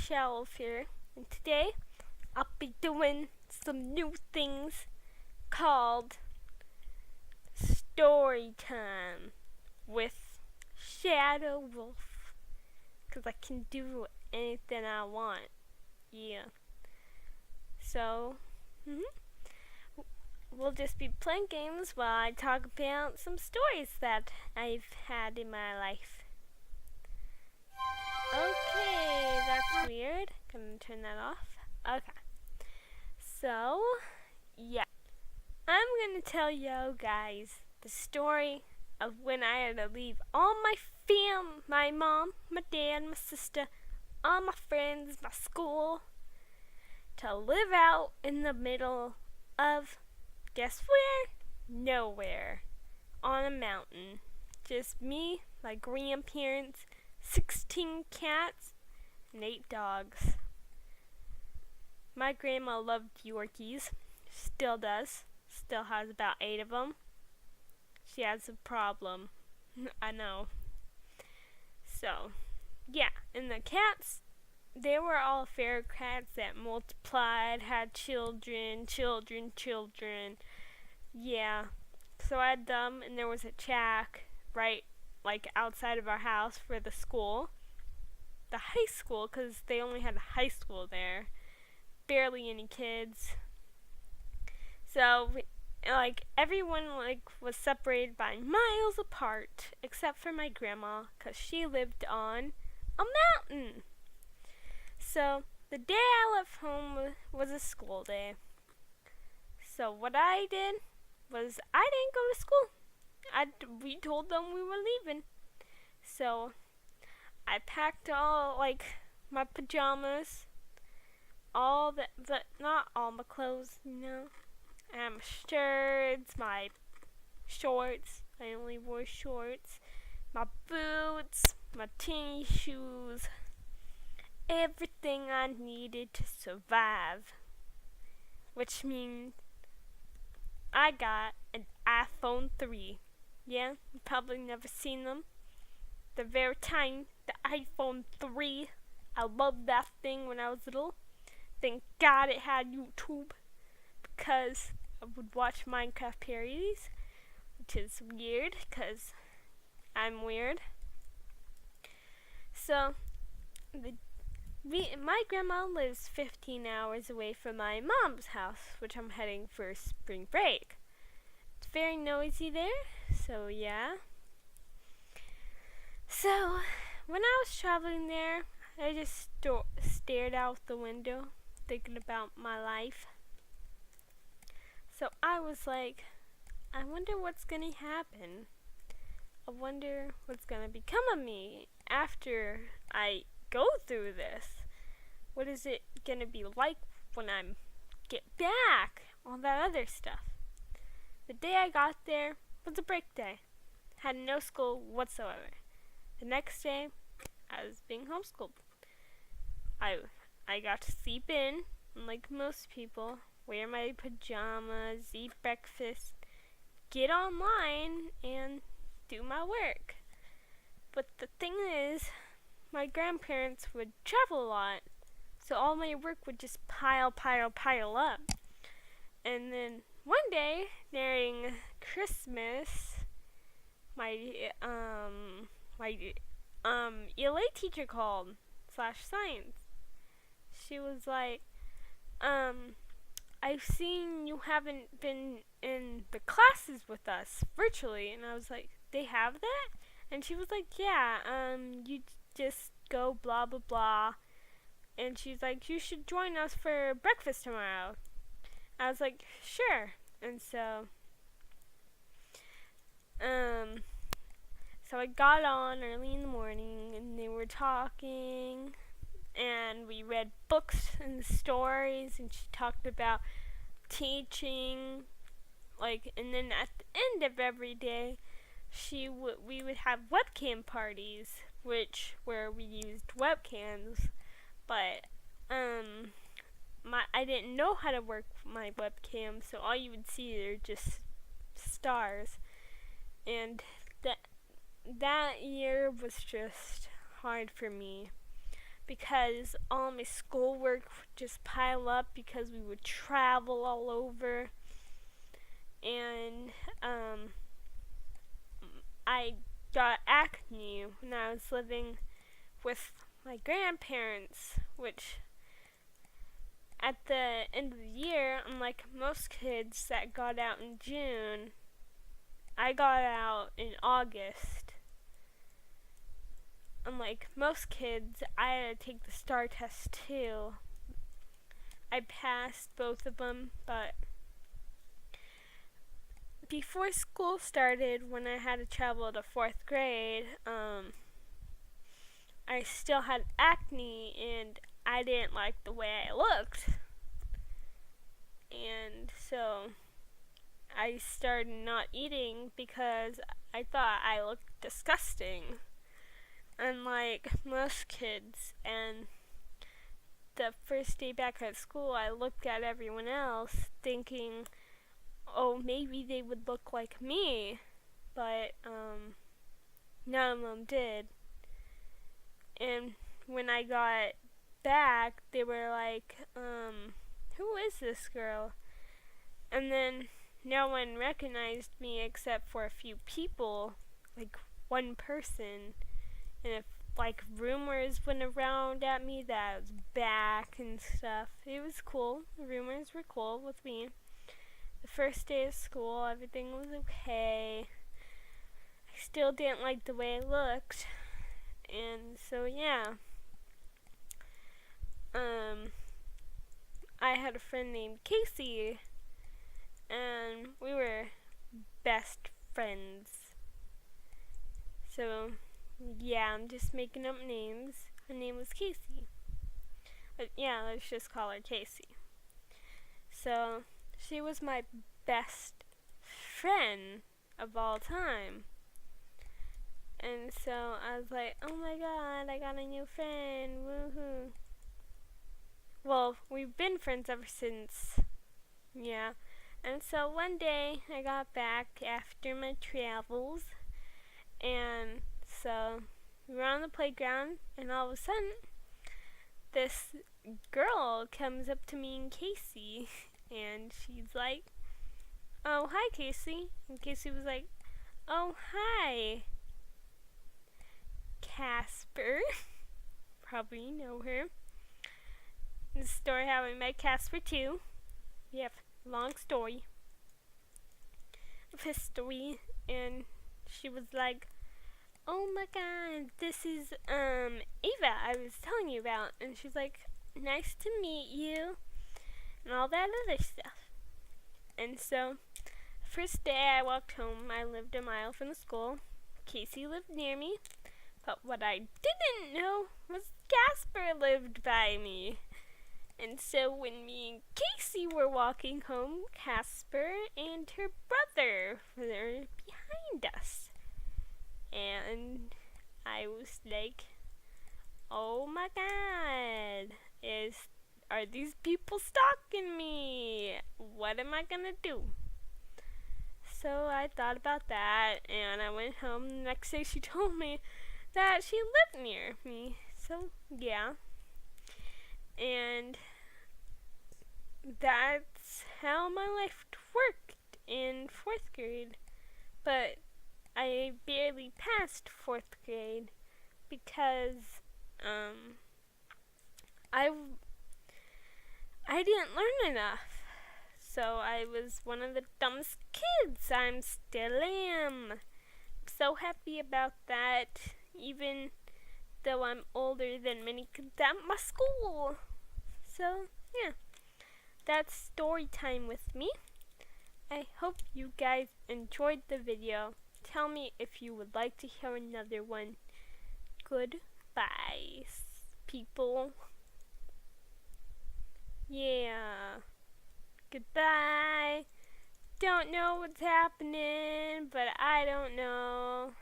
Michelle here, and today I'll be doing some new things called story time with Shadow Wolf, because I can do anything I want. Yeah. So, we'll just be playing games while I talk about some stories that I've had in my life. Okay, that's weird. Gonna turn that off. Okay. So, yeah. I'm gonna tell you guys the story of when I had to leave all my my mom, my dad, my sister, all my friends, my school, to live out in the middle of, guess where? Nowhere. On a mountain. Just me, my grandparents, 16 cats, and 8 dogs. My grandma loved Yorkies. Still does. Still has about 8 of them. She has a problem. I know. So, yeah. And the cats, they were all feral cats that multiplied, had children. Yeah. So I had them, and there was a shack right outside of our house for the school. The high school, because they only had a high school there. Barely any kids. So, everyone, was separated by miles apart, except for my grandma, because she lived on a mountain. So, the day I left home was a school day. So, what I did was I didn't go to school. We told them we were leaving. So, I packed all, my pajamas, not all my clothes, my shirts, my shorts, I only wore shorts, my boots, my tennis shoes, everything I needed to survive. Which means I got an iPhone 3. Yeah, you've probably never seen them. They're very tiny, the iPhone 3. I loved that thing when I was little. Thank God it had YouTube, because I would watch Minecraft parodies, which is weird, because I'm weird. So, my grandma lives 15 hours away from my mom's house, which I'm heading for spring break. It's very noisy there, so yeah. So, when I was traveling there, I just stared out the window, thinking about my life. So I was like, I wonder what's gonna happen. I wonder what's gonna become of me after I go through this. What is it gonna be like when I get back? All that other stuff. The day I got there was a break day. Had no school whatsoever. The next day, I was being homeschooled. I got to sleep in, like most people, wear my pajamas, eat breakfast, get online, and do my work. But the thing is, my grandparents would travel a lot, so all my work would just pile up. And then one day, during Christmas, my ELA teacher called, /science. She was like, I've seen you haven't been in the classes with us virtually. And I was like, they have that? And she was like, yeah, you just go blah blah blah. And she's like, you should join us for breakfast tomorrow. I was like, sure. And so I got on early in the morning, and they were talking, and we read books and stories, and she talked about teaching, and then at the end of every day, we would have webcam parties, where we used webcams, but I didn't know how to work my webcam, so all you would see are just stars, and that year was just hard for me. because all my schoolwork would just pile up because we would travel all over. And I got acne when I was living with my grandparents, which at the end of the year, unlike most kids that got out in June, I got out in August. Unlike most kids, I had to take the STAR test too. I passed both of them, but before school started, when I had to travel to 4th grade, I still had acne and I didn't like the way I looked. And so I started not eating because I thought I looked disgusting, unlike most kids. And the first day back at school, I looked at everyone else thinking, oh, maybe they would look like me, but none of them did. And when I got back, they were like, who is this girl? And then no one recognized me except for a few people, like one person. And if like rumors went around at me that I was back and stuff, it was cool. The rumors were cool with me. The first day of school, everything was okay. I still didn't like the way I looked. And so yeah. I had a friend named Casey, and we were best friends. So yeah, I'm just making up names. Her name was Casey. But yeah, let's just call her Casey. So she was my best friend of all time. And so I was like, oh my god, I got a new friend, woohoo. Well, we've been friends ever since, yeah. And so one day I got back after my travels, and so we were on the playground, and all of a sudden, this girl comes up to me and Casey, and she's like, oh, hi, Casey. And Casey was like, oh, hi, Casper. Probably know her. The story how we met Casper too. We have a long story of history, and she was like, oh my god, this is Ava I was telling you about. And she's like, nice to meet you, and all that other stuff. And so first day I walked home, I lived a mile from the school. Casey lived near me, but what I didn't know was Casper lived by me. And so when me and Casey were walking home, Casper and her brother were behind us. And I was like, oh my god, are these people stalking me? What am I gonna do? So I thought about that, and I went home. The next day she told me that she lived near me. So yeah. And that's how my life worked in 4th grade. But I barely passed 4th grade because I didn't learn enough. So I was one of the dumbest kids. I'm still am. I'm so happy about that, even though I'm older than many kids at my school. So, yeah. That's story time with me. I hope you guys enjoyed the video. Tell me if you would like to hear another one. Goodbye, people. Yeah. Goodbye. Don't know what's happening, but I don't know.